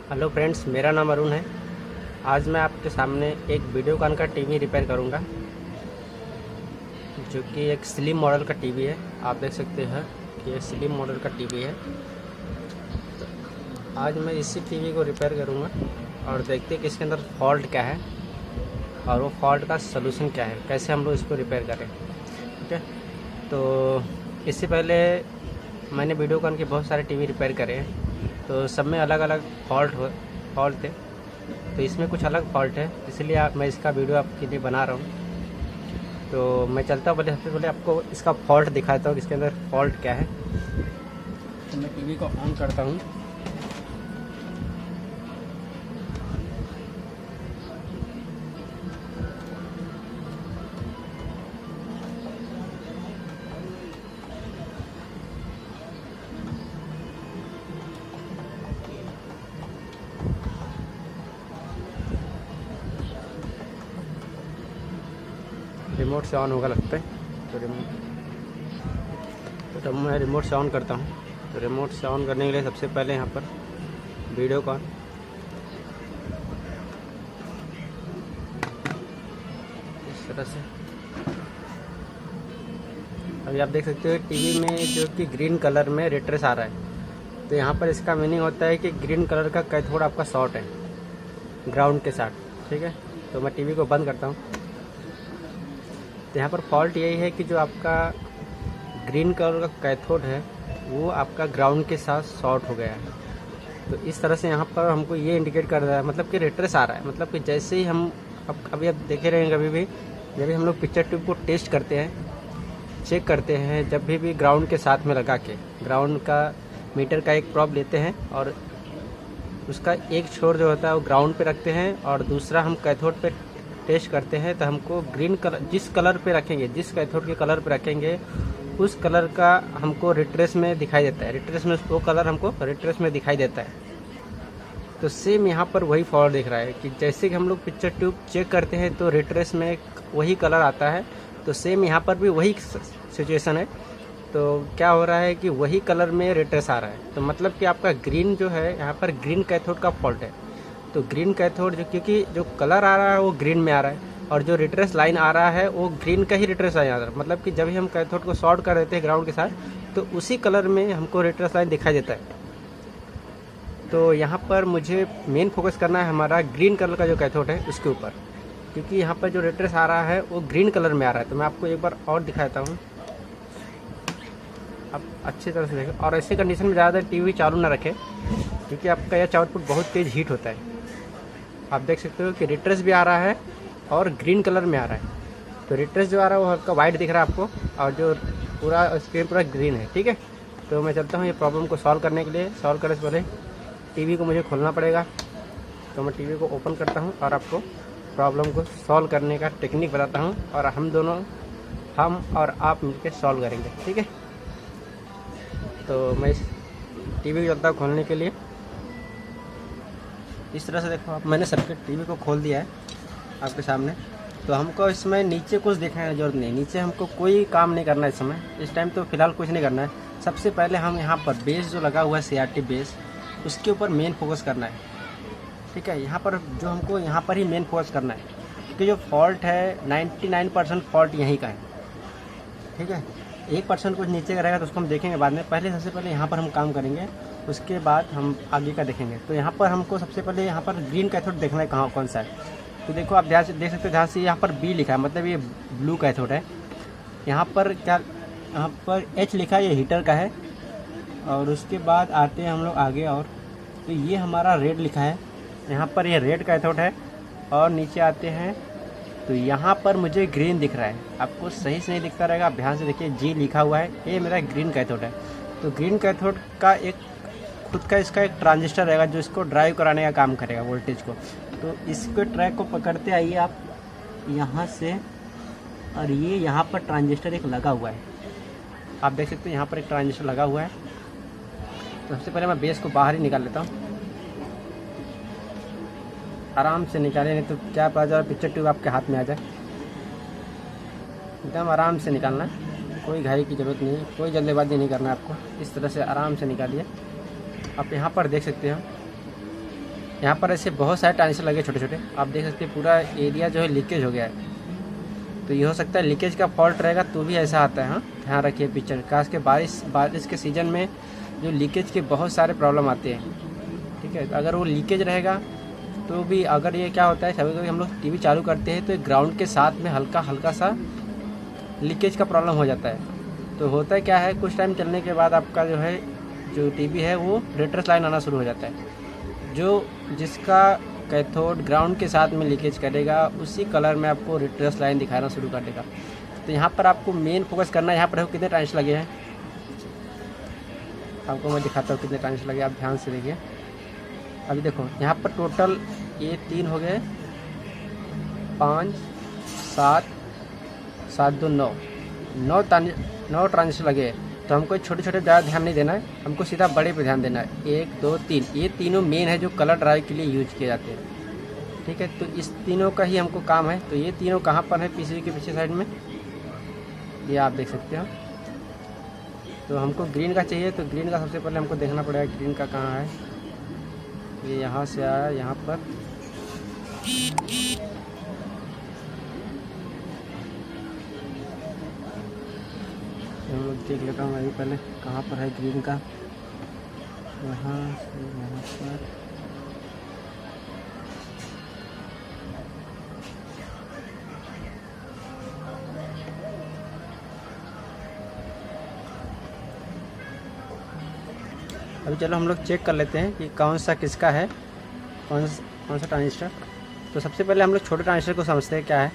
Hello friends, मेरा नाम अरुण है। आज मैं आपके सामने एक वीडियोकॉन का टीवी रिपेयर करूंगा, जो कि एक स्लिम मॉडल का टीवी है। आप देख सकते हैं कि ये स्लिम मॉडल का टीवी है। तो आज मैं इसी टीवी को रिपेयर करूंगा और देखते हैं कि इसके अंदर फॉल्ट क्या है और वो फॉल्ट का सलूशन क्या है, कैसे हम लोग इसको रिपेयर करें। ठीक है, तो इससे पहले मैंने वीडियोकॉन के बहुत सारे टीवी रिपेयर करे हैं, तो सब में अलग अलग फॉल्ट थे। तो इसमें कुछ अलग फॉल्ट है, इसलिए मैं इसका वीडियो आपके लिए बना रहा हूँ। तो मैं चलता हूँ, सबसे पहले आपको इसका फॉल्ट दिखाता हूँ कि इसके अंदर फॉल्ट क्या है। तो मैं टीवी को ऑन करता हूँ। रिमोट से ऑन होगा लगता है, तो मैं रिमोट से ऑन करता हूँ। तो रिमोट से ऑन करने के लिए सबसे पहले यहाँ पर वीडियोकॉन, इस तरह से। अभी आप देख सकते हो टीवी में जो कि ग्रीन कलर में रेट्रेस आ रहा है, तो यहाँ पर इसका मीनिंग होता है कि ग्रीन कलर का कैथोड आपका शॉर्ट है ग्राउंड के साथ। ठीक है, तो मैं टीवी को बंद करता हूँ। तो यहाँ पर फॉल्ट यही है कि जो आपका ग्रीन कलर का कैथोड है वो आपका ग्राउंड के साथ शॉर्ट हो गया है। तो इस तरह से यहाँ पर हमको ये इंडिकेट कर रहा है, मतलब कि रेट्रेस आ रहा है। मतलब कि जैसे ही हम अभी आप देखे रहेंगे, कभी भी जब भी हम लोग पिक्चर ट्यूब को टेस्ट करते हैं, चेक करते हैं, जब भी ग्राउंड के साथ में लगा के ग्राउंड का मीटर का एक प्रोब लेते हैं और उसका एक छोर जो होता है वो ग्राउंड पे रखते हैं और दूसरा हम कैथोड पे टेस्ट करते हैं, तो हमको ग्रीन कलर जिस कलर पे रखेंगे, जिस कैथोड के कलर पे रखेंगे, उस कलर का हमको रिट्रेस में दिखाई देता है। रिट्रेस में वो कलर हमको रिट्रेस में दिखाई देता है। तो सेम यहाँ पर वही फॉल्ट दिख रहा है कि जैसे कि हम लोग पिक्चर ट्यूब चेक करते हैं तो रिट्रेस में वही कलर आता है, तो सेम यहाँ पर भी वही सिचुएशन है। तो क्या हो रहा है कि वही कलर में रिट्रेस आ रहा है, तो मतलब कि आपका ग्रीन जो है, यहाँ पर ग्रीन कैथोड का फॉल्ट है। तो ग्रीन कैथोड जो, क्योंकि जो कलर आ रहा है वो ग्रीन में आ रहा है और जो रिट्रेस लाइन आ रहा है वो ग्रीन का ही रिट्रेस लाइन आ रहा है। मतलब कि जब भी हम कैथोड को शॉर्ट कर देते हैं ग्राउंड के साथ, तो उसी कलर में हमको रिट्रेस लाइन दिखाई देता है। तो यहाँ पर मुझे मेन फोकस करना है हमारा ग्रीन कलर का जो कैथोड है उसके ऊपर, क्योंकि यहाँ पर जो रिट्रेस आ रहा है वो ग्रीन कलर में आ रहा है। तो मैं आपको एक बार और दिखाता हूँ, आप अच्छी तरह से देखें। और ऐसे कंडीशन में ज़्यादा टीवी चालू ना रखें, क्योंकि आपका यह आउटपुट बहुत तेज़ हीट होता है। आप देख सकते हो कि रिट्रेस भी आ रहा है और ग्रीन कलर में आ रहा है। तो रिट्रेस जो आ रहा है वो हल्का वाइट दिख रहा है आपको, और जो पूरा स्क्रीन पूरा ग्रीन है। ठीक है, तो मैं चलता हूँ ये प्रॉब्लम को सॉल्व करने के लिए। सॉल्व करने से पहले टीवी को मुझे खोलना पड़ेगा, तो मैं टीवी को ओपन करता हूँ और आपको प्रॉब्लम को सॉल्व करने का टेक्निक बताता हूँ, और हम और आप मिलकर सॉल्व करेंगे। ठीक है, तो मैं इस टीवी को चलता हूँ खोलने के लिए। इस तरह से देखो आप, मैंने सर्किट टीवी को खोल दिया है आपके सामने। तो हमको इसमें नीचे कुछ दिखाने की जरूरत नहीं, नीचे हमको कोई काम नहीं करना है इस समय, इस टाइम तो फिलहाल कुछ नहीं करना है। सबसे पहले हम यहाँ पर बेस जो लगा हुआ है CRT बेस, उसके ऊपर मेन फोकस करना है। ठीक है, यहाँ पर जो हमको यहाँ पर ही मेन फोकस करना है, क्योंकि जो फॉल्ट है 99% फॉल्ट यहीं का है। ठीक है, 1% कुछ नीचे का रहेगा तो उसको हम देखेंगे बाद में। पहले सबसे पहले यहाँ पर हम काम करेंगे, उसके बाद हम आगे का देखेंगे। तो यहाँ पर हमको सबसे पहले यहाँ पर ग्रीन कैथोड देखना है कहाँ कौन सा है। तो देखो आप ध्यान से देख सकते हो, ध्यान से यहाँ पर B लिखा है, मतलब ये ब्लू कैथोड है। यहाँ पर क्या, यहाँ पर H लिखा है, ये हीटर का है। और उसके बाद आते हैं हम लोग आगे, और तो ये हमारा रेड लिखा है, यहाँ पर ये रेड कैथोड है। और नीचे आते हैं तो यहाँ पर मुझे ग्रीन दिख रहा है, आपको सही से नहीं दिखता रहेगा, आप ध्यान से देखिए, G लिखा हुआ है, ये मेरा ग्रीन कैथोड है। तो ग्रीन कैथोड का एक खुद का इसका एक ट्रांजिस्टर रहेगा जो इसको ड्राइव कराने का काम करेगा वोल्टेज को। तो इसके ट्रैक को पकड़ते आइए आप यहाँ से, और ये यहाँ पर ट्रांजिस्टर एक लगा हुआ है, आप देख सकते हैं यहाँ पर एक ट्रांजिस्टर लगा हुआ है। तो सबसे पहले मैं बेस को बाहर ही निकाल लेता हूँ, आराम से निकालें, नहीं तो क्या पता चला पिक्चर ट्यूब आपके हाथ में आ जाए। एकदम आराम से निकालना है, कोई घाई की ज़रूरत नहीं है, कोई जल्दबाजी नहीं करना है आपको। इस तरह से आराम से निकालिए। आप यहाँ पर देख सकते हो यहाँ पर ऐसे बहुत सारे ट्रांजिस्टर लगे छोटे छोटे, आप देख सकते हैं पूरा एरिया जो है लीकेज हो गया है। तो ये हो सकता है लीकेज का फॉल्ट रहेगा तो भी ऐसा आता है। हाँ, ध्यान रखिए पिक्चर, खास के बारिश के सीज़न में जो लीकेज के बहुत सारे प्रॉब्लम आते हैं। ठीक है, अगर वो लीकेज रहेगा तो भी, अगर ये क्या होता है कभी कभी हम लोग टीवी चालू करते हैं तो ग्राउंड के साथ में हल्का हल्का सा लीकेज का प्रॉब्लम हो जाता है। तो होता है क्या है, कुछ टाइम चलने के बाद आपका जो टीवी है वो रेट्रेस लाइन आना शुरू हो जाता है, जिसका कैथोड ग्राउंड के साथ में लीकेज करेगा, उसी कलर में आपको रेट्रेस लाइन दिखाना शुरू कर देगा। तो यहाँ पर आपको मेन फोकस करना है। यहाँ पर कितने ट्रांजिस्टर लगे हैं, आपको मैं दिखाता हूँ कितने ट्रांजिस्टर लगे, आप ध्यान से देखिए। अभी देखो यहाँ पर टोटल ये 3 हो गए, 5 7 7 2 9 ट्रांजिस्टर लगे। तो हमको छोटे छोटे ज़्यादा ध्यान नहीं देना है, हमको सीधा बड़े पे ध्यान देना है। 1 2 3, ये तीनों मेन है जो कलर ड्राइव के लिए यूज किए जाते हैं। ठीक है, तो इस तीनों का ही हमको काम है। तो ये तीनों कहाँ पर है, पीसीबी के पीछे साइड में, ये आप देख सकते हो। तो हमको ग्रीन का चाहिए, तो ग्रीन का सबसे पहले हमको देखना पड़ेगा ग्रीन का कहाँ है। ये यहाँ से आया, यहाँ पर हम लोग देख लेता हूँ अभी पहले कहाँ पर है ग्रीन का। यहाँ से यहाँ पर, अभी चलो हम लोग चेक कर लेते हैं कि कौन सा किसका है, कौन सा ट्रांजिस्टर। तो सबसे पहले हम लोग छोटे ट्रांजिस्टर को समझते हैं क्या है।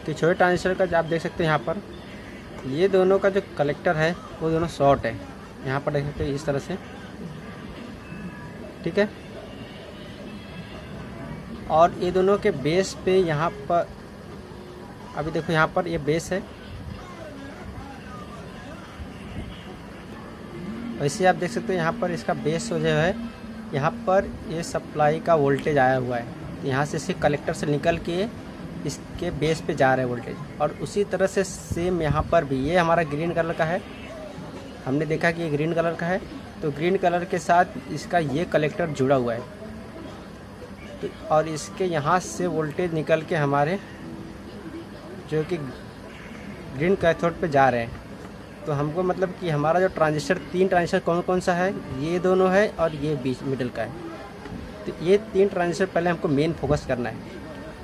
कि छोटे ट्रांजिस्टर का जो आप देख सकते हैं यहाँ पर, ये दोनों का जो कलेक्टर है वो दोनों शॉर्ट है। यहाँ पर देख सकते हैं इस तरह से। ठीक है, और ये दोनों के बेस पे यहाँ पर, अभी देखो यहाँ पर ये बेस है, वैसे आप देख सकते हो यहाँ पर इसका बेस जो है, यहाँ पर ये सप्लाई का वोल्टेज आया हुआ है। यहाँ से इसे कलेक्टर से निकल के इसके बेस पे जा रहा है वोल्टेज। और उसी तरह से सेम यहाँ पर भी, ये हमारा ग्रीन कलर का है, हमने देखा कि ये ग्रीन कलर का है। तो ग्रीन कलर के साथ इसका ये कलेक्टर जुड़ा हुआ है। तो और इसके यहाँ से वोल्टेज निकल के हमारे जो कि ग्रीन कैथोड पे जा रहे हैं। तो हमको मतलब कि हमारा जो ट्रांजिस्टर, 3 ट्रांजिस्टर कौन कौन सा है, ये दोनों है और ये बीच मिडिल का है। तो ये 3 ट्रांजिस्टर पहले हमको मेन फोकस करना है,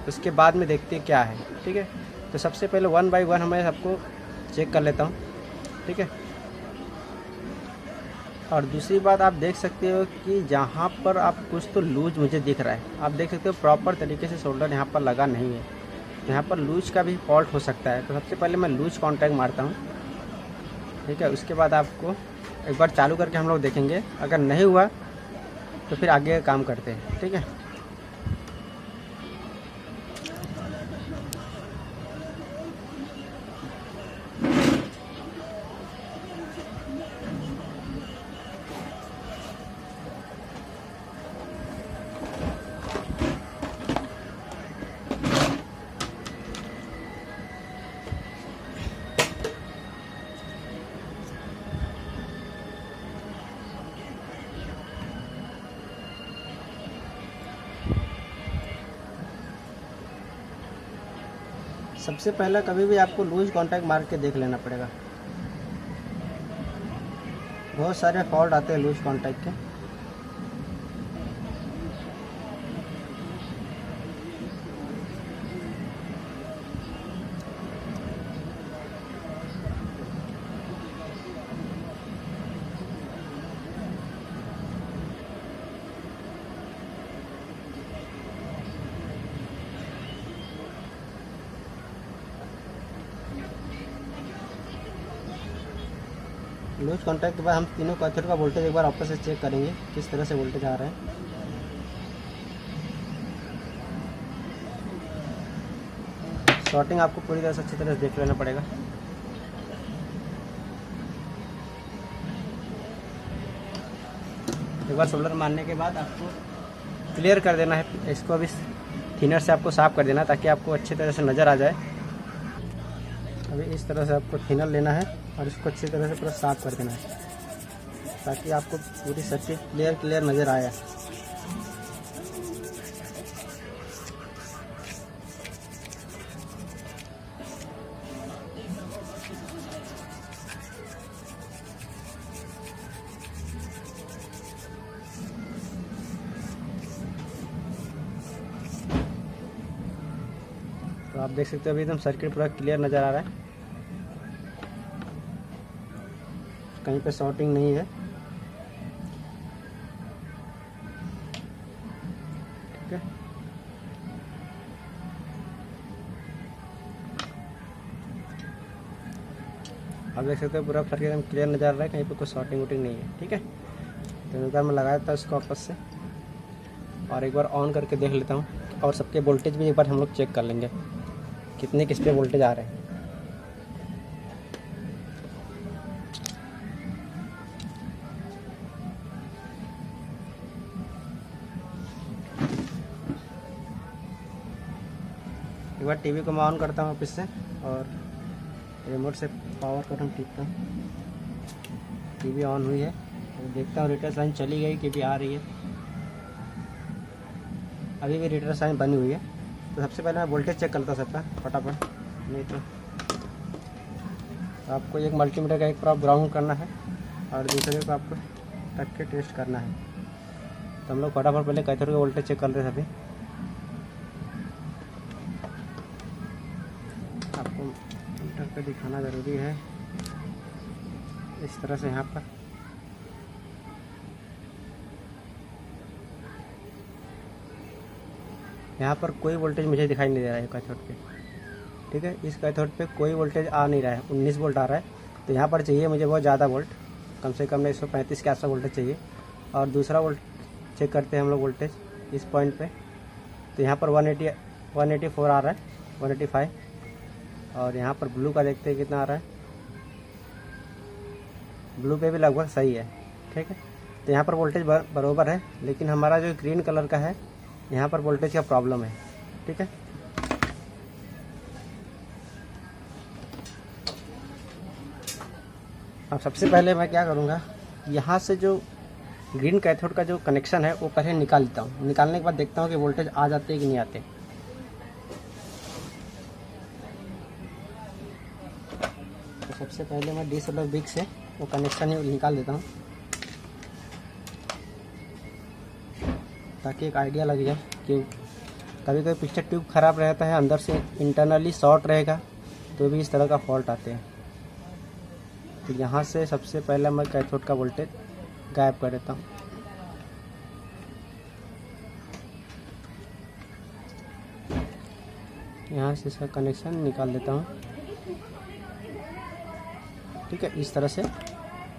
उसके बाद में देखते हैं क्या है। ठीक है, तो सबसे पहले 1 बाय 1 मैं सबको चेक कर लेता हूँ। ठीक है, और दूसरी बात आप देख सकते हो कि जहाँ पर आप कुछ तो लूज मुझे दिख रहा है, आप देख सकते हो प्रॉपर तरीके से सोल्डर यहाँ पर लगा नहीं है। यहाँ पर लूज का भी फॉल्ट हो सकता है। तो सबसे पहले मैं लूज कॉन्टैक्ट मारता हूँ। ठीक है, उसके बाद आपको एक बार चालू करके हम लोग देखेंगे, अगर नहीं हुआ तो फिर आगे का काम करते हैं। ठीक है, सबसे पहला कभी भी आपको लूज कॉन्टैक्ट मार के देख लेना पड़ेगा। बहुत सारे फॉल्ट आते हैं लूज कॉन्टैक्ट के। लूज कॉन्टैक्ट के बाद हम तीनों कैथोड का वोल्टेज एक बार वापस से चेक करेंगे किस तरह से वोल्टेज आ रहा है। शॉर्टिंग आपको पूरी तरह से अच्छी तरह से देख लेना पड़ेगा। एक बार सोल्डर मारने के बाद आपको क्लियर कर देना है, इसको अभी थिनर से आपको साफ़ कर देना है ताकि आपको अच्छी तरह से नज़र आ जाए। अभी इस तरह से आपको थिनर लेना है और इसको अच्छी तरह से पूरा साफ़ कर देना है ताकि आपको पूरी सर्किट क्लियर नज़र आए। आप देख सकते हो अभी एकदम सर्किट पूरा क्लियर नज़र आ रहा है, कहीं पे शॉर्टिंग नहीं है। ठीक है, आप देख सकते हो पूरा सर्किट एकदम क्लियर नज़र आ रहा है, कहीं पे कोई शॉर्टिंग वोटिंग नहीं है। ठीक है, तो एक बार मैं लगाया था इसको वापस से और एक बार ऑन करके देख लेता हूँ, और सबके वोल्टेज भी एक बार हम लोग चेक कर लेंगे कितने किस पे वोल्टेज आ रहे हैं। एक बार टीवी को मैं ऑन करता हूँ वापस से और रिमोट से पावर बटन टिपता हूँ। टीवी ऑन हुई है, तो देखता हूँ रीटर साइन चली गई कि भी आ रही है। अभी भी रीटर साइन बनी हुई है। तो सबसे पहले मैं वोल्टेज चेक करता हूँ सबका फटाफट, नहीं तो आपको एक मल्टीमीटर का एक प्रॉप ग्राउंड करना है और दूसरे को आपको रख के टेस्ट करना है। तो हम लोग फटाफट पहले कैथोड का वोल्टेज चेक कर रहे हैं सभी। आपको मीटर पे दिखाना ज़रूरी है इस तरह से। यहाँ पर कोई वोल्टेज मुझे दिखाई नहीं दे रहा है कैथोड पे। ठीक है, इस कैथोड पे कोई वोल्टेज आ नहीं रहा है, 19 वोल्ट आ रहा है। तो यहाँ पर चाहिए मुझे बहुत ज़्यादा वोल्ट, कम से कम 135 के आसपास वोल्टेज चाहिए। और दूसरा वोल्ट चेक करते हैं हम लोग वोल्टेज इस पॉइंट पे। तो यहाँ पर 184 आ रहा है, 185। और यहाँ पर ब्लू का देखते हैं कितना आ रहा है, ब्लू पे भी लगभग सही है। ठीक है, तो यहाँ पर वोल्टेज बराबर है, लेकिन हमारा जो ग्रीन कलर का है यहाँ पर वोल्टेज का प्रॉब्लम है। ठीक है, अब सबसे पहले मैं क्या करूँगा, यहाँ से जो ग्रीन कैथोड का जो कनेक्शन है वो पहले निकाल लेता हूँ। निकालने के बाद देखता हूँ कि वोल्टेज आ जाते हैं कि नहीं आते। तो सबसे पहले मैं D/Bic से वो कनेक्शन ही निकाल देता हूँ, ताकि एक आइडिया लग जाए कि कभी कभी पिक्चर ट्यूब ख़राब रहता है, अंदर से इंटरनली शॉर्ट रहेगा तो भी इस तरह का फॉल्ट आते हैं। तो यहाँ से सबसे पहले मैं कैथोड का वोल्टेज गायब कर देता हूँ। यहाँ से इसका कनेक्शन निकाल देता हूँ। ठीक है, इस तरह से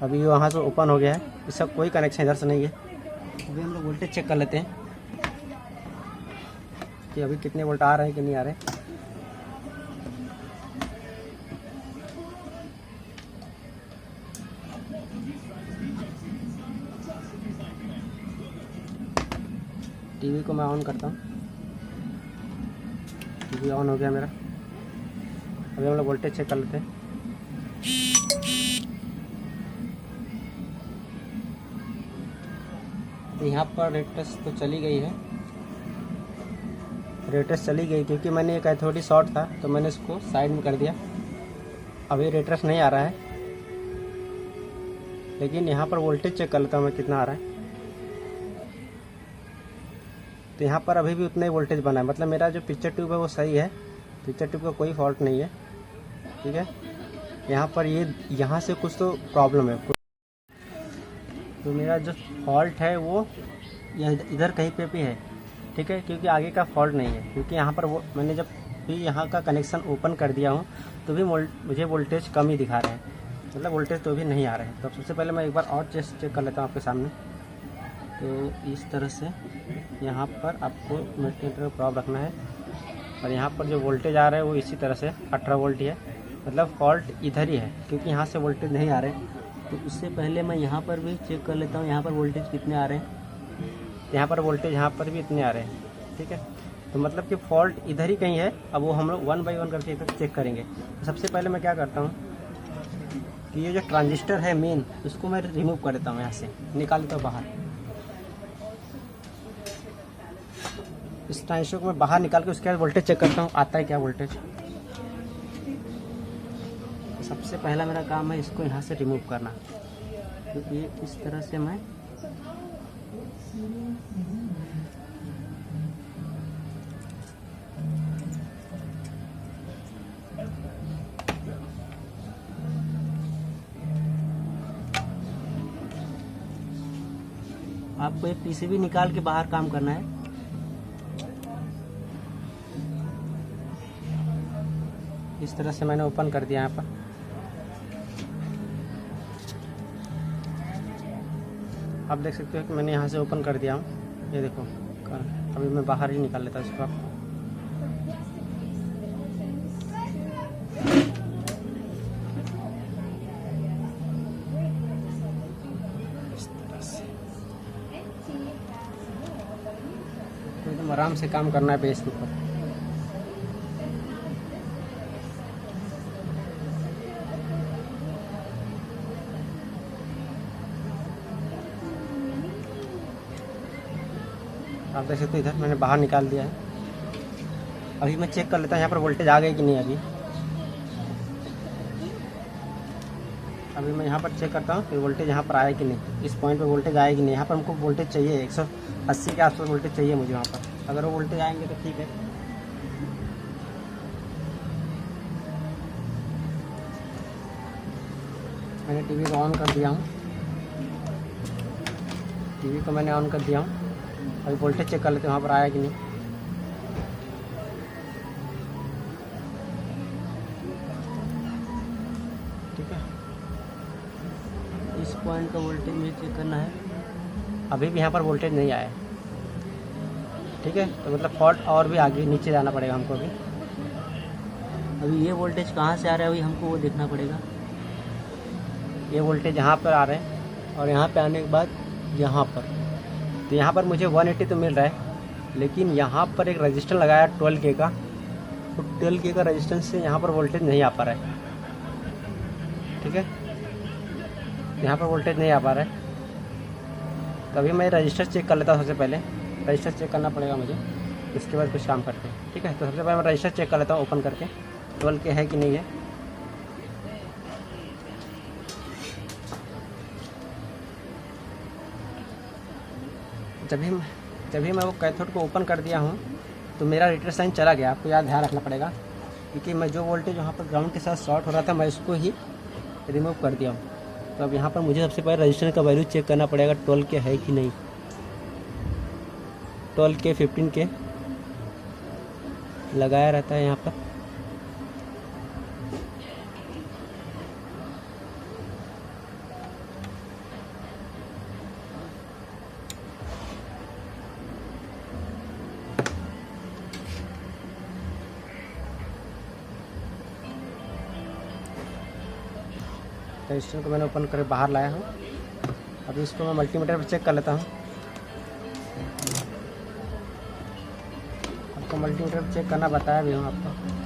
अभी वहाँ से ओपन हो गया है, इसका कोई कनेक्शन इधर से नहीं है। अभी हम लोग वोल्टेज चेक कर लेते हैं कि अभी कितने वोल्ट आ रहे हैं कि नहीं आ रहे हैं। टीवी को मैं ऑन करता हूँ, टीवी ऑन हो गया मेरा। अभी हम लोग वोल्टेज चेक कर लेते हैं। यहाँ पर रेटस तो चली गई है, रेटस चली गई क्योंकि मैंने एक कैथोड शॉर्ट था तो मैंने इसको साइड में कर दिया। अभी रेटस नहीं आ रहा है, लेकिन यहाँ पर वोल्टेज चेक कर लेता हूँ मैं कितना आ रहा है। तो यहाँ पर अभी भी उतना ही वोल्टेज बना है, मतलब मेरा जो पिक्चर ट्यूब है वो सही है, पिक्चर ट्यूब का कोई फॉल्ट नहीं है। ठीक है, यहाँ पर यहाँ से कुछ तो प्रॉब्लम है। तो मेरा जो फॉल्ट है वो इधर कहीं पे भी है। ठीक है, क्योंकि आगे का फॉल्ट नहीं है, क्योंकि यहाँ पर वो मैंने जब भी यहाँ का कनेक्शन ओपन कर दिया हूँ तो भी मुझे वोल्टेज कम ही दिखा रहे हैं, मतलब वोल्टेज तो भी नहीं आ रहे हैं। तो सबसे पहले मैं एक बार और चेक कर लेता हूँ आपके सामने। तो इस तरह से यहाँ पर आपको मल्टीमीटर प्रॉब रखना है और यहाँ पर जो वोल्टेज आ रहा है वो इसी तरह से 18 वोल्ट ही है, मतलब फॉल्ट इधर ही है क्योंकि यहाँ से वोल्टेज नहीं आ रहे। तो उससे पहले मैं यहाँ पर भी चेक कर लेता हूँ यहाँ पर वोल्टेज कितने आ रहे हैं। यहाँ पर वोल्टेज यहाँ पर भी इतने आ रहे हैं। ठीक है, तो मतलब कि फॉल्ट इधर ही कहीं है। अब वो हम लोग 1 बाय 1 करके चेक करेंगे। तो सबसे पहले मैं क्या करता हूँ कि ये जो ट्रांजिस्टर है मेन, उसको मैं रिमूव कर देता हूँ, यहाँ से निकाल देता हूँ बाहर। इस ट्रांजिस्टर को मैं बाहर निकाल के उसके बाद वोल्टेज चेक करता हूँ आता है क्या वोल्टेज। तो सबसे पहला मेरा काम है इसको यहाँ से रिमूव करना। तो ये इस तरह से मैं आपको एक पीसीबी निकाल के बाहर काम करना है। इस तरह से मैंने ओपन कर दिया यहाँ पर। आप देख सकते हो कि मैंने यहाँ से ओपन कर दिया हूँ। ये देखो, अभी मैं बाहर ही निकाल लेता हूँ इसको। एकदम आराम से काम करना है बेस के ऊपर। आप देख सकते हो इधर मैंने बाहर निकाल दिया है। अभी मैं चेक कर लेता हूँ यहाँ पर वोल्टेज आ गई कि नहीं। अभी मैं यहाँ पर चेक करता हूँ कि वोल्टेज यहाँ पर आया कि नहीं, इस पॉइंट पे वोल्टेज आया कि नहीं। यहाँ पर हमको वोल्टेज चाहिए 180 के आसपास वोल्टेज चाहिए मुझे वहाँ पर। अगर वो वोल्टेज आएंगे तो ठीक है। मैंने टीवी को ऑन कर दिया हूँ। टीवी को मैंने ऑन कर दिया हूँ। अभी वोल्टेज चेक कर लेते हैं वहाँ पर आया कि नहीं। ठीक है, इस पॉइंट का वोल्टेज मुझे चेक करना है। अभी भी यहाँ पर वोल्टेज नहीं आया। ठीक है, तो मतलब फॉल्ट और भी आगे नीचे जाना पड़ेगा हमको। अभी ये वोल्टेज कहाँ से आ रहा है अभी हमको वो देखना पड़ेगा। ये वोल्टेज यहाँ पर आ रहे हैं और यहाँ पे आने के बाद यहाँ पर, तो यहाँ पर मुझे 180 तो मिल रहा है, लेकिन यहाँ पर एक रजिस्टर लगाया 12K का, तो 12K का रजिस्टेंस से यहाँ पर वोल्टेज नहीं आ पा रहा है। ठीक है, यहाँ पर वोल्टेज नहीं आ पा रहा है। तभी मैं रजिस्टर चेक कर लेता हूँ। सबसे पहले रजिस्टर चेक करना पड़ेगा मुझे, इसके बाद कुछ काम करते हैं। ठीक है, तो सबसे पहले मैं रजिस्टर चेक कर लेता हूँ ओपन करके 12K है कि नहीं है। जब भी मैं वो कैथोड को ओपन कर दिया हूँ तो मेरा रीटर साइन चला गया। आपको याद ध्यान रखना पड़ेगा, क्योंकि मैं जो वोल्टेज वहाँ पर ग्राउंड के साथ शॉर्ट हो रहा था मैं उसको ही रिमूव कर दिया हूँ। तो अब यहाँ पर मुझे सबसे पहले रजिस्टर का वैल्यू चेक करना पड़ेगा 12K है कि नहीं। 12K 15K लगाया रहता है यहाँ पर। रजिस्टर को मैंने ओपन कर बाहर लाया हूँ। अभी इसको मैं मल्टीमीटर पर चेक कर लेता हूँ। आपको मल्टीमीटर पर चेक करना बताया भी हूँ आपको।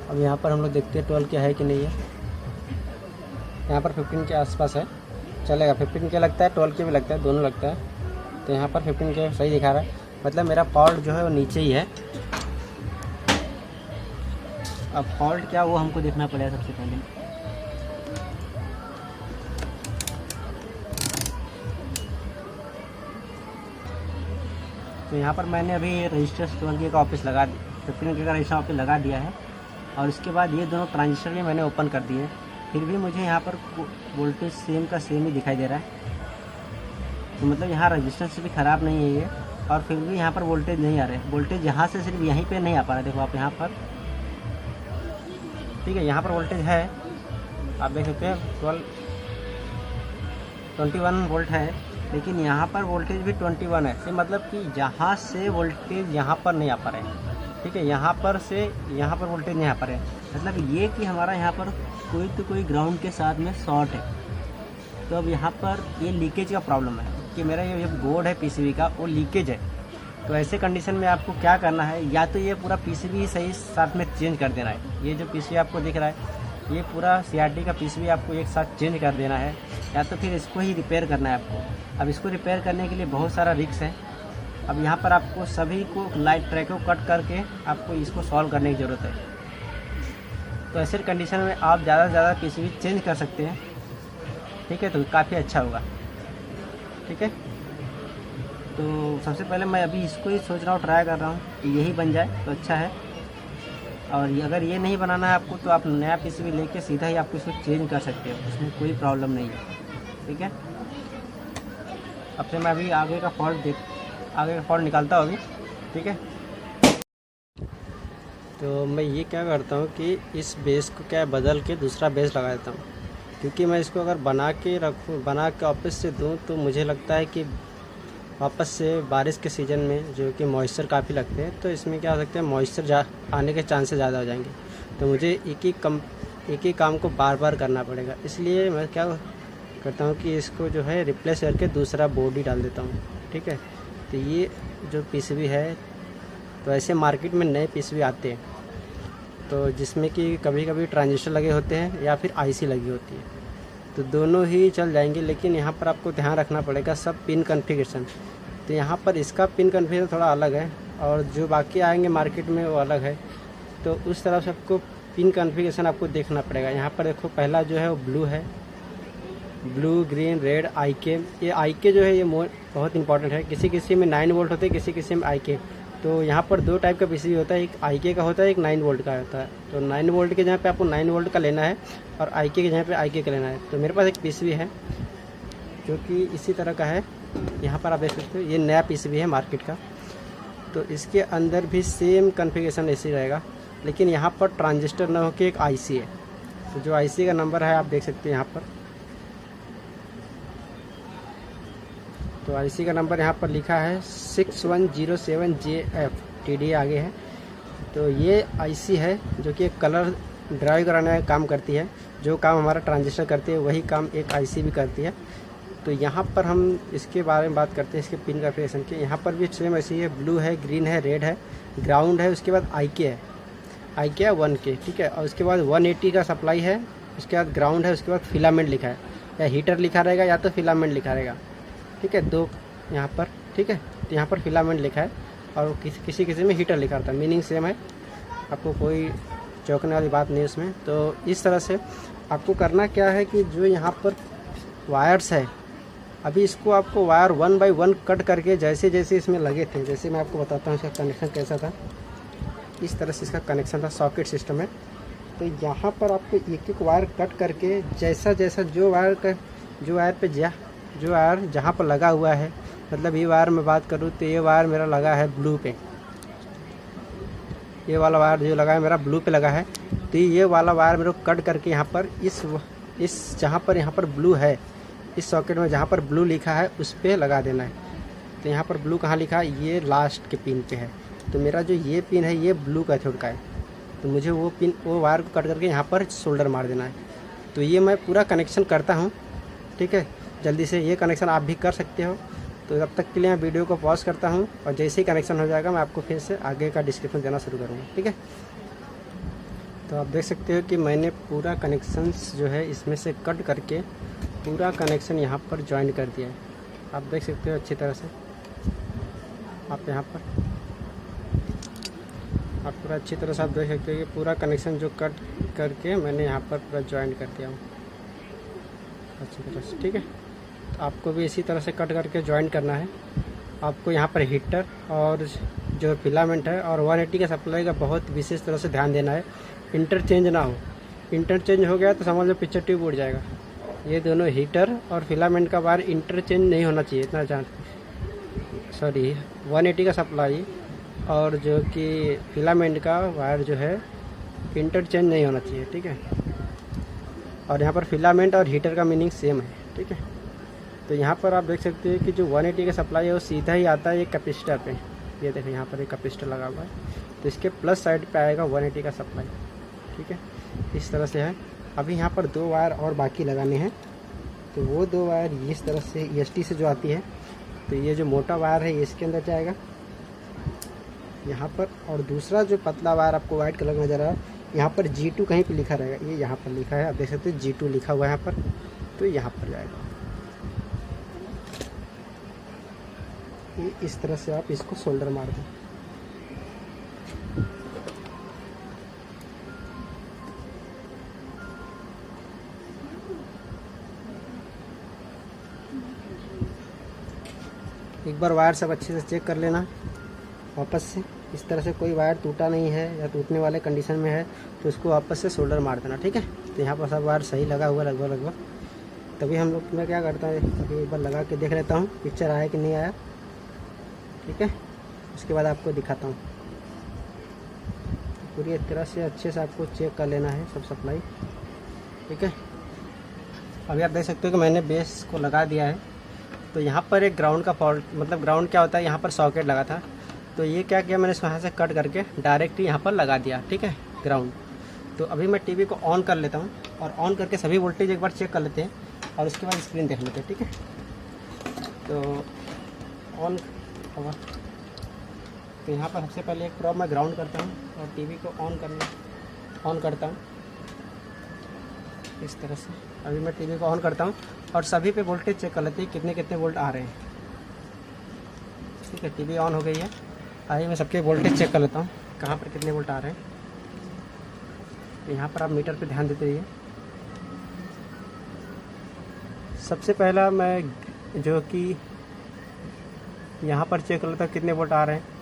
अब यहाँ पर हम लोग देखते हैं 12K है कि नहीं है। यहाँ पर 15 के आसपास है, चलेगा। 15K लगता है, 12K भी लगता है, दोनों लगता है। तो यहाँ पर 15K सही दिखा रहा है, मतलब मेरा फॉल्ट जो है वो नीचे ही है। अब फॉल्ट क्या वो हमको देखना पड़ेगा सबसे पहले। तो यहाँ पर मैंने अभी रजिस्टर 12K का ऑफिस लगा 15K का रजिस्टर ऑफिस लगा दिया है, और उसके बाद ये दोनों ट्रांजिस्टर भी मैंने ओपन कर दिए। फिर भी मुझे यहाँ पर वोल्टेज सेम का सेम ही दिखाई दे रहा है। तो मतलब यहाँ रजिस्टेंस भी ख़राब नहीं है ये, और फिर भी यहाँ पर वोल्टेज नहीं आ रहा है। वोल्टेज यहाँ से सिर्फ यहीं पे नहीं आ पा रहा है। देखो आप यहाँ पर, ठीक है, यहाँ पर वोल्टेज है, आप देख सकते हैं 21 वोल्ट है, लेकिन यहाँ पर वोल्टेज भी 21 है। तो मतलब कि यहाँ से वोल्टेज यहाँ पर नहीं आ पा रहे हैं। ठीक है, यहाँ पर से यहाँ पर वोल्टेज नहीं आ पा रहे हैं। मतलब ये कि हमारा यहाँ पर कोई तो कोई ग्राउंड के साथ में शॉर्ट है। तो अब यहाँ पर ये लीकेज का प्रॉब्लम है कि मेरा ये बोर्ड है पीसीबी का, वो लीकेज है। तो ऐसे कंडीशन में आपको क्या करना है, या तो ये पूरा पीसीबी ही सही साथ में चेंज कर देना है। ये जो पीसीबी आपको दिख रहा है ये पूरा CRT का पीस भी आपको एक साथ चेंज कर देना है, या तो फिर इसको ही रिपेयर करना है आपको। अब इसको रिपेयर करने के लिए बहुत सारा रिस्क है। अब यहाँ पर आपको सभी को लाइट ट्रैक को कट करके आपको इसको सॉल्व करने की ज़रूरत है। तो ऐसे कंडीशन में आप ज़्यादा से ज़्यादा PCB चेंज कर सकते हैं, ठीक है, तो काफ़ी अच्छा होगा, ठीक है। तो सबसे पहले मैं अभी इसको ही सोच रहा हूँ, ट्राई कर रहा हूँ कि यही बन जाए तो अच्छा है। और अगर ये नहीं बनाना है आपको तो आप नया PCB लेके सीधा ही आपको इसको चेंज कर सकते हो, उसमें कोई प्रॉब्लम नहीं है, ठीक है। अब से मैं अभी आगे का फॉल्ट निकालता हूँ अभी, ठीक है। तो मैं ये क्या करता हूँ कि इस बेस को क्या बदल के दूसरा बेस लगा देता हूँ, क्योंकि मैं इसको अगर बना के वापस से दूँ तो मुझे लगता है कि वापस से बारिश के सीज़न में जो कि मॉइस्चर काफ़ी लगते हैं, तो इसमें क्या हो सकता है मॉइस्चर आने के चांसेस ज़्यादा हो जाएंगे। तो मुझे एक ही काम को बार बार करना पड़ेगा, इसलिए मैं क्या करता हूँ कि इसको जो है रिप्लेस करके दूसरा बॉडी डाल देता हूँ, ठीक है। तो ये जो PCB है, तो ऐसे मार्केट में नए PCB आते हैं तो जिसमें कि कभी कभी ट्रांजिस्टर लगे होते हैं या फिर IC लगी होती है, तो दोनों ही चल जाएंगे। लेकिन यहाँ पर आपको ध्यान रखना पड़ेगा सब पिन कॉन्फ़िगरेशन। तो यहाँ पर इसका पिन कॉन्फ़िगरेशन थोड़ा अलग है और जो बाकी आएंगे मार्केट में वो अलग है, तो उस तरफ से आपको पिन कॉन्फ़िगरेशन आपको देखना पड़ेगा। यहाँ पर देखो पहला जो है वो ब्लू है, ब्लू, ग्रीन, रेड, IK। ये IK जो है ये बहुत इंपॉर्टेंट है। किसी में 9 वोल्ट होते हैं, किसी में IK। तो यहाँ पर 2 टाइप का PCB होता है, एक IK का होता है, एक 9 वोल्ट का होता है। तो 9 वोल्ट के जगह पे आपको 9 वोल्ट का लेना है और IK के जगह पे IK का लेना है। तो मेरे पास एक PCB है जो कि इसी तरह का है, यहाँ पर आप देख सकते हो, ये नया PCB है मार्केट का। तो इसके अंदर भी सेम कॉन्फ़िगरेशन ऐसे रहेगा, लेकिन यहाँ पर ट्रांजिस्टर ना होकर एक IC है। तो जो IC का नंबर है आप देख सकते हैं यहाँ पर, तो IC का नंबर यहाँ पर लिखा है 6107JF, TDA आगे है। तो ये IC है जो कि एक कलर ड्राइव कराने का काम करती है। जो काम हमारा ट्रांजिस्टर करती है वही काम एक IC भी करती है। तो यहाँ पर हम इसके बारे में बात करते हैं, इसके पिन कॉन्फ़िगरेशन के। यहाँ पर भी सेम ऐसी है, ब्लू है, ग्रीन है, रेड है, ग्राउंड है, उसके बाद IK है, IK है 1K, ठीक है। और उसके बाद 180 का सप्लाई है, उसके बाद ग्राउंड है, उसके बाद फिलामेंट लिखा है, या हीटर लिखा रहेगा या तो फिलामेंट लिखा रहेगा, ठीक है। 2 यहाँ पर, ठीक है। तो यहाँ पर फिलामेंट लिखा है और किसी में हीटर लिखा रहता है, मीनिंग सेम है, आपको कोई चौंकने वाली बात नहीं उसमें। तो इस तरह से आपको करना क्या है कि जो यहाँ पर वायर्स है, अभी इसको आपको वायर 1 बाय 1 कट करके जैसे जैसे इसमें लगे थे, जैसे मैं आपको बताता हूँ इसका कनेक्शन कैसा था। इस तरह से इसका कनेक्शन था, सॉकेट सिस्टम है। तो यहाँ पर आपको एक एक वायर कट करके जैसा जो वायर जहाँ पर लगा हुआ है, मतलब ये वायर मैं बात करूँ तो ये वायर मेरा लगा है ब्लू पे, ये वाला वायर जो लगा है मेरा ब्लू पे लगा है। तो ये वाला वायर मेरे को कट करके यहाँ पर इस जहाँ पर यहाँ पर ब्लू है, इस सॉकेट में जहाँ पर ब्लू लिखा है उस पर लगा देना है। तो यहाँ पर ब्लू कहाँ लिखा है, ये लास्ट के पिन पे है। तो मेरा जो ये पिन है ये ब्लू कैथोड का है, तो मुझे वो वायर को कट करके यहाँ पर सोल्डर मार देना है। तो ये मैं पूरा कनेक्शन करता हूँ, ठीक है। जल्दी से ये कनेक्शन आप भी कर सकते हो। तो तब तक के लिए मैं वीडियो को पॉज करता हूँ और जैसे ही कनेक्शन हो जाएगा मैं आपको फिर से आगे का डिस्क्रिप्शन देना शुरू करूँगा, ठीक है। तो आप देख सकते हो कि मैंने पूरा कनेक्शंस जो है इसमें से कट करके पूरा कनेक्शन यहाँ पर ज्वाइन कर दिया है। आप देख सकते हो अच्छी तरह से, आप यहाँ पर आप पूरा अच्छी तरह से आप देख सकते हो कि पूरा कनेक्शन जो कट करके मैंने यहाँ पर पूरा ज्वाइन कर दिया हूँ अच्छी तरह से, ठीक है। तो आपको भी इसी तरह से कट करके ज्वाइन करना है। आपको यहाँ पर हीटर और जो फिलामेंट है और 180 का सप्लाई का बहुत विशेष तरह से ध्यान देना है, इंटरचेंज ना हो। इंटरचेंज हो गया तो समझ लो पिक्चर ट्यूब उड़ जाएगा। ये दोनों हीटर और फिलामेंट का वायर इंटरचेंज नहीं होना चाहिए, इतना जान 180 का सप्लाई और जो कि फिलामेंट का वायर जो है इंटरचेंज नहीं होना चाहिए, ठीक है। और यहाँ पर फिलामेंट और हीटर का मीनिंग सेम है, ठीक है। तो यहाँ पर आप देख सकते हैं कि जो 180 का सप्लाई है वो सीधा ही आता है एक कैपेसिटर पे। ये देखो यहाँ पर एक कैपेसिटर लगा हुआ है, तो इसके प्लस साइड पे आएगा 180 का सप्लाई, ठीक है। इस तरह से है। अभी यहाँ पर 2 वायर और बाकी लगाने हैं, तो वो 2 वायर इस तरह से EST से जो आती है, तो ये जो मोटा वायर है ये इसके अंदर जाएगा यहाँ पर, और दूसरा जो पतला वायर आपको वाइट कलर नजर आ रहा है यहाँ पर G2 कहीं पे लिखा रहेगा, ये यहाँ पर लिखा है, आप देख सकते हैं G2 लिखा हुआ है यहाँ पर, तो यहाँ पर जाएगा। ये इस तरह से आप इसको सोल्डर मार दें। एक बार वायर सब अच्छे से चेक कर लेना वापस से, इस तरह से कोई वायर टूटा नहीं है या टूटने वाले कंडीशन में है तो उसको वापस से सोल्डर मार देना, ठीक है। तो यहाँ पर सब वायर सही लगा हुआ लगभग। तभी हम लोग, मैं क्या करता हूँ, अभी एक बार लगा के देख लेता हूँ पिक्चर आया कि नहीं आया, ठीक है। उसके बाद आपको दिखाता हूँ। पूरी तरह से अच्छे से आपको चेक कर लेना है सब सप्लाई, ठीक है। अभी आप देख सकते हो कि मैंने बेस को लगा दिया है। तो यहाँ पर एक ग्राउंड का फॉल्ट, मतलब ग्राउंड क्या होता है, यहाँ पर सॉकेट लगा था, तो ये क्या किया मैंने इसको यहाँ से कट करके डायरेक्ट यहाँ पर लगा दिया, ठीक है, ग्राउंड। तो अभी मैं टीवी को ऑन कर लेता हूँ और ऑन करके सभी वोल्टेज एक बार चेक कर लेते हैं और उसके बाद स्क्रीन देख लेते हैं, ठीक है। तो ऑन होगा, तो यहाँ पर सबसे पहले एक प्रॉब मैं ग्राउंड करता हूँ और टीवी को ऑन करता हूँ इस तरह से। अभी मैं टीवी को ऑन करता हूँ और सभी पे वोल्टेज चेक कर लेते हैं कितने कितने वोल्ट आ रहे हैं, ठीक है। टीवी ऑन हो गई है। आइए मैं सबके वोल्टेज चेक कर लेता हूँ कहाँ पर कितने वोल्ट आ रहे हैं। यहाँ पर आप मीटर पे ध्यान देते रहिए। सबसे पहला मैं जो कि यहाँ पर चेक कर लेता हूँ कितने वोल्ट आ रहे हैं।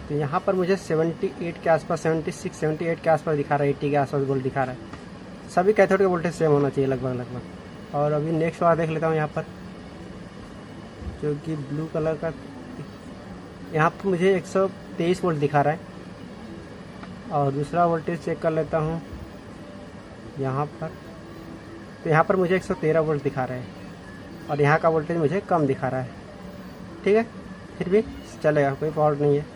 तो यहाँ पर मुझे 78 के आसपास, 76, 78 के आसपास दिखा रहा है, 80 के आसपास वोल्ट दिखा रहा है। सभी कैथोड के वोल्टेज सेम होना चाहिए लगभग। और अभी नेक्स्ट वाला देख लेता हूँ यहाँ पर, जो कि ब्लू कलर का, यहाँ पर मुझे 123 वोल्ट दिखा रहा है। और दूसरा वोल्टेज चेक कर लेता हूँ यहाँ पर, तो यहाँ पर मुझे 113 वोल्ट दिखा रहा है और यहाँ का वोल्टेज मुझे कम दिखा रहा है, ठीक है। फिर भी चलेगा, कोई फॉल्ट नहीं है,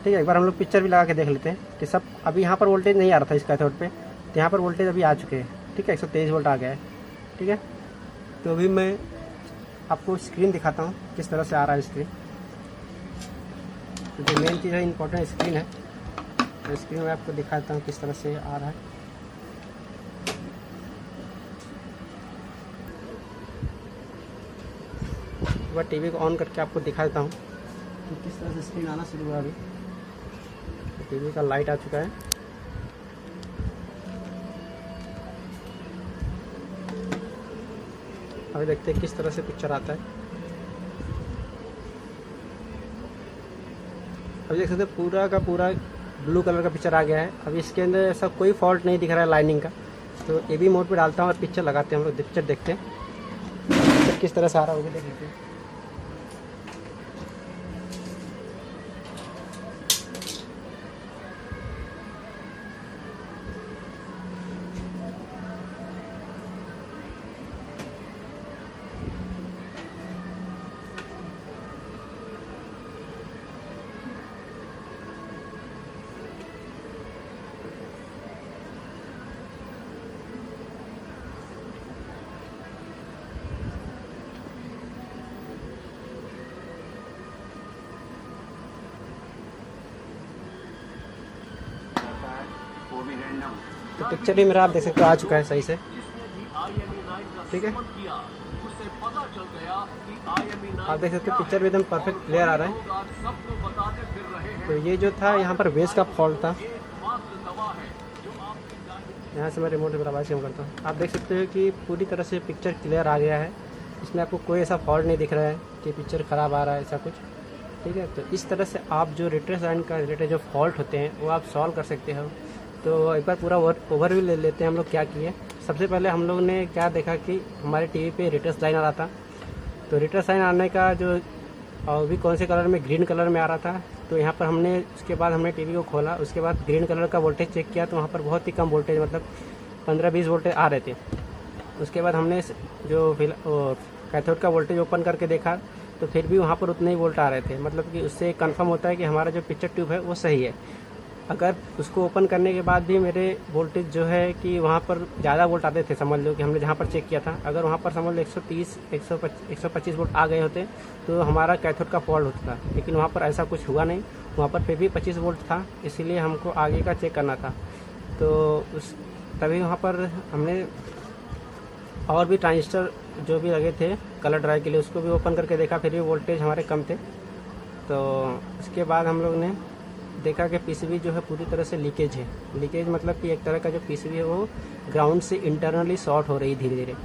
ठीक है। एक बार हम लोग पिक्चर भी लगा के देख लेते हैं कि सब, अभी यहाँ पर वोल्टेज नहीं आ रहा था इस कैथोड पे, तो यहाँ पर वोल्टेज अभी आ चुके हैं, ठीक है, 123 वोल्ट आ गया है, ठीक है। तो अभी मैं आपको स्क्रीन दिखाता हूँ किस तरह से आ रहा है स्क्रीन। तो जो मेन चीज़ है, इम्पोर्टेंट स्क्रीन है, तो स्क्रीन में आपको दिखाता हूँ किस तरह से आ रहा है। एक बार टीवी को ऑन करके आपको दिखा देता हूँ कि किस तरह से स्क्रीन आना शुरू हुआ। अभी टीवी का लाइट आ चुका है। अभी देखते हैं किस तरह से पिक्चर आता है। अभी देख सकते हैं पूरा का पूरा ब्लू कलर का पिक्चर आ गया है। अभी इसके अंदर ऐसा कोई फॉल्ट नहीं दिख रहा है लाइनिंग का। तो ए बी मोड पे डालता हूँ और पिक्चर लगाते हैं, हम लोग पिक्चर देखते हैं पिक्चर किस तरह से आ रहा है, वो भी देख लेते हैं। तो पिक्चर भी मेरा आप देख सकते हो आ चुका है सही से, ठीक है। आप देख सकते हो पिक्चर भी एकदम परफेक्ट क्लियर आ रहा है। तो ये जो था यहाँ पर बेस का फॉल्ट था। यहाँ से मैं रिमोट पर आवाज़ कम करता हूँ। आप देख सकते हो कि पूरी तरह से पिक्चर क्लियर आ गया है। इसमें आपको कोई ऐसा फॉल्ट नहीं दिख रहा है कि पिक्चर ख़राब आ रहा है, ऐसा कुछ, ठीक है। तो इस तरह से आप जो रिट्रेस लाइन का रिलेटेड जो फॉल्ट होते हैं वो आप सॉल्व कर सकते हो। तो एक बार पूरा ओवरव्यू ले लेते हैं हम लोग क्या किए। सबसे पहले हम लोग ने क्या देखा कि हमारे टीवी पे रिट्रेस लाइन आ रहा था। तो रिट्रेस लाइन आने का जो अभी कौन से कलर में, ग्रीन कलर में आ रहा था। तो यहाँ पर हमने उसके बाद हमने टीवी को खोला, उसके बाद ग्रीन कलर का वोल्टेज चेक किया तो वहाँ पर बहुत ही कम वोल्टेज, मतलब 15-20 वोल्टेज आ रहे थे। उसके बाद हमने जो कैथोड का वोल्टेज ओपन करके देखा तो फिर भी वहाँ पर उतने ही वोल्ट आ रहे थे, मतलब कि उससे कंफर्म होता है कि हमारा जो पिक्चर ट्यूब है वो सही है। अगर उसको ओपन करने के बाद भी मेरे वोल्टेज जो है कि वहाँ पर ज़्यादा वोल्ट आते थे, समझ लो कि हमने जहाँ पर चेक किया था, अगर वहाँ पर समझ लो 130 125 वोल्ट आ गए होते तो हमारा कैथोड का फॉल्ट होता था। लेकिन वहाँ पर ऐसा कुछ हुआ नहीं, वहाँ पर फिर भी 25 वोल्ट था, इसीलिए हमको आगे का चेक करना था। तो तभी वहाँ पर हमने और भी ट्रांजिस्टर जो भी लगे थे कलर ड्राइव के लिए उसको भी ओपन करके देखा, फिर भी वोल्टेज हमारे कम थे। तो उसके बाद हम लोग ने देखा कि पीसीबी जो है पूरी तरह से लीकेज है। लीकेज मतलब कि एक तरह का जो पीसीबी है वो ग्राउंड से इंटरनली शॉर्ट हो रही धीरे धीरे,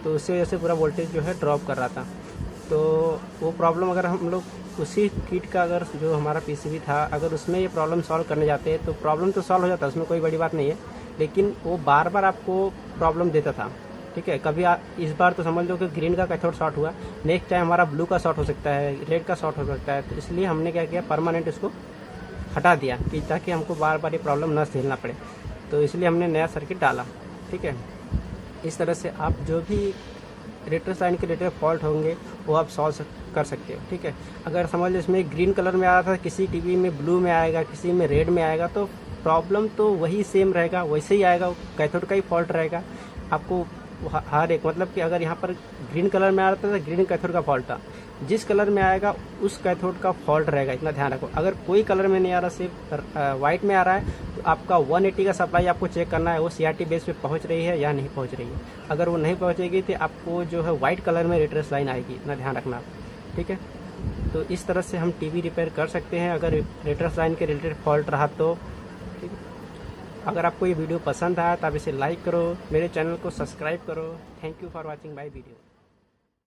तो उससे वजह से पूरा वोल्टेज जो है ड्रॉप कर रहा था। तो वो प्रॉब्लम अगर हम लोग उसी किट का अगर जो हमारा पीसीबी था अगर उसमें ये प्रॉब्लम सॉल्व करने जाते हैं तो प्रॉब्लम तो सॉल्व हो जाता है, उसमें कोई बड़ी बात नहीं है, लेकिन वो बार बार आपको प्रॉब्लम देता था। ठीक है, कभी इस बार तो समझ लो कि ग्रीन का कैथोड शॉर्ट हुआ, नेक्स्ट टाइम हमारा ब्लू का शॉर्ट हो सकता है, रेड का शॉर्ट हो सकता है। तो इसलिए हमने क्या किया, परमानेंट इसको हटा दिया कि ताकि हमको बार बार ये प्रॉब्लम न झेलना पड़े। तो इसलिए हमने नया सर्किट डाला। ठीक है, इस तरह से आप जो भी रेट्रो साइन के रिलेटेड फॉल्ट होंगे वो आप सॉल्व कर सकते हो। ठीक है, अगर समझ लो इसमें ग्रीन कलर में आ रहा था, किसी टीवी में ब्लू में आएगा, किसी में रेड में आएगा, तो प्रॉब्लम तो वही सेम रहेगा, वैसे ही आएगा, कैथोड का ही फॉल्ट रहेगा। आपको हर एक मतलब कि अगर यहाँ पर ग्रीन कलर में आ रहा था तो ग्रीन कैथोड का फॉल्ट था, जिस कलर में आएगा उस कैथोड का फॉल्ट रहेगा, इतना ध्यान रखो। अगर कोई कलर में नहीं आ रहा, सिर्फ वाइट में आ रहा है, तो आपका 180 का सप्लाई आपको चेक करना है वो सीआरटी बेस पे पहुँच रही है या नहीं पहुँच रही है। अगर वो नहीं पहुँचेगी तो आपको जो है वाइट कलर में रेट्रेस लाइन आएगी, इतना ध्यान रखना। ठीक है, तो इस तरह से हम टीवी रिपेयर कर सकते हैं अगर रेट्रेस लाइन के रिलेटेड फॉल्ट रहा तो। ठीक है, अगर आपको ये वीडियो पसंद आया तो आप इसे लाइक करो, मेरे चैनल को सब्सक्राइब करो। Thank you for watching my video.